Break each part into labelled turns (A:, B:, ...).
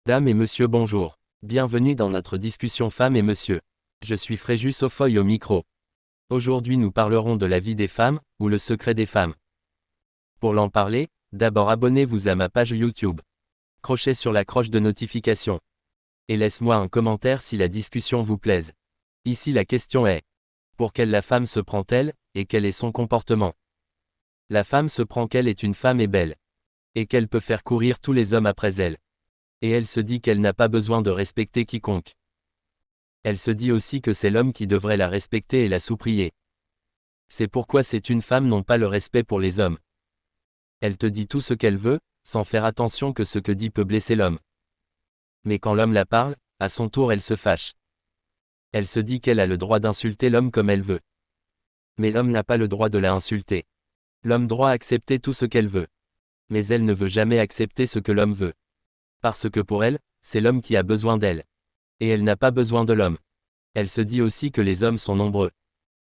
A: Dame et monsieur bonjour. Bienvenue dans notre discussion Femmes et Monsieur. Je suis Fréjus Ofoy au micro. Aujourd'hui nous parlerons de la vie des femmes, ou le secret des femmes. Pour l'en parler, d'abord abonnez-vous à ma page YouTube. Crochez sur la cloche de notification. Et laisse-moi un commentaire si la discussion vous plaise. Ici la question est: pour quelle la femme se prend-elle, et quel est son comportement? La femme se prend qu'elle est une femme et belle. Et qu'elle peut faire courir tous les hommes après elle. Et elle se dit qu'elle n'a pas besoin de respecter quiconque. Elle se dit aussi que c'est l'homme qui devrait la respecter et la souprier. C'est pourquoi c'est une femme non pas le respect pour les hommes. Elle te dit tout ce qu'elle veut, sans faire attention que ce que dit peut blesser l'homme. Mais quand l'homme la parle, à son tour elle se fâche. Elle se dit qu'elle a le droit d'insulter l'homme comme elle veut. Mais l'homme n'a pas le droit de la insulter. L'homme doit accepter tout ce qu'elle veut. Mais elle ne veut jamais accepter ce que l'homme veut. Parce que pour elle, c'est l'homme qui a besoin d'elle. Et elle n'a pas besoin de l'homme. Elle se dit aussi que les hommes sont nombreux.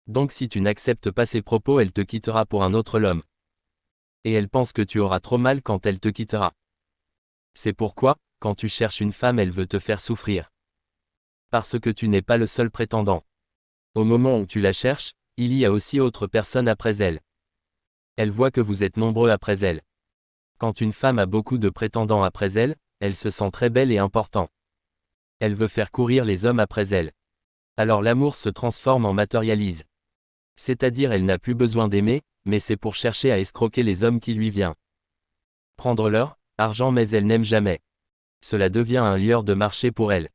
A: Donc si tu n'acceptes pas ses propos, elle te quittera pour un autre homme. Et elle pense que tu auras trop mal quand elle te quittera. C'est pourquoi, quand tu cherches une femme, elle veut te faire souffrir. Parce que tu n'es pas le seul prétendant. Au moment où tu la cherches, il y a aussi autre personne après elle. Elle voit que vous êtes nombreux après elle. Quand une femme a beaucoup de prétendants après elle, elle se sent très belle et importante. Elle veut faire courir les hommes après elle. Alors l'amour se transforme en matérialise. C'est-à-dire elle n'a plus besoin d'aimer, mais c'est pour chercher à escroquer les hommes qui lui viennent. Prendre leur argent, mais elle n'aime jamais. Cela devient un lieu de marché pour elle.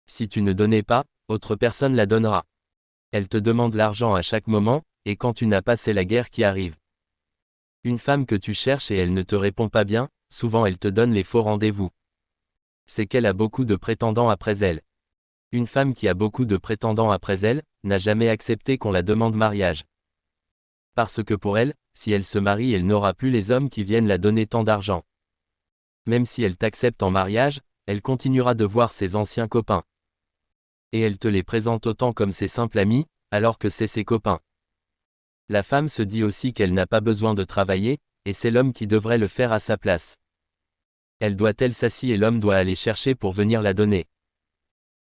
A: Si tu ne donnais pas, autre personne la donnera. Elle te demande l'argent à chaque moment, et quand tu n'as pas, c'est la guerre qui arrive. Une femme que tu cherches et elle ne te répond pas bien, souvent elle te donne les faux rendez-vous. C'est qu'elle a beaucoup de prétendants après elle. Une femme qui a beaucoup de prétendants après elle, n'a jamais accepté qu'on la demande mariage. Parce que pour elle, si elle se marie, elle n'aura plus les hommes qui viennent la donner tant d'argent. Même si elle t'accepte en mariage, elle continuera de voir ses anciens copains. Et elle te les présente autant comme ses simples amis, alors que c'est ses copains. La femme se dit aussi qu'elle n'a pas besoin de travailler, et c'est l'homme qui devrait le faire à sa place. Elle s'assit et l'homme doit aller chercher pour venir la donner.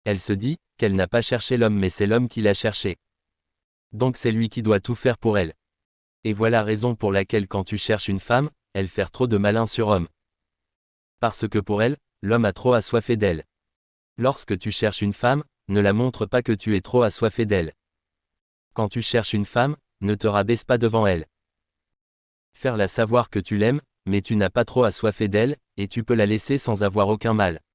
A: Elle se dit qu'elle n'a pas cherché l'homme, mais c'est l'homme qui l'a cherché. Donc c'est lui qui doit tout faire pour elle. Et voilà la raison pour laquelle quand tu cherches une femme, elle fait trop de malin sur homme. Parce que pour elle, l'homme a trop assoiffé d'elle. Lorsque tu cherches une femme, ne la montre pas que tu es trop assoiffé d'elle. Quand tu cherches une femme, ne te rabaisse pas devant elle. Faire-la savoir que tu l'aimes, mais tu n'as pas trop assoiffé d'elle, et tu peux la laisser sans avoir aucun mal.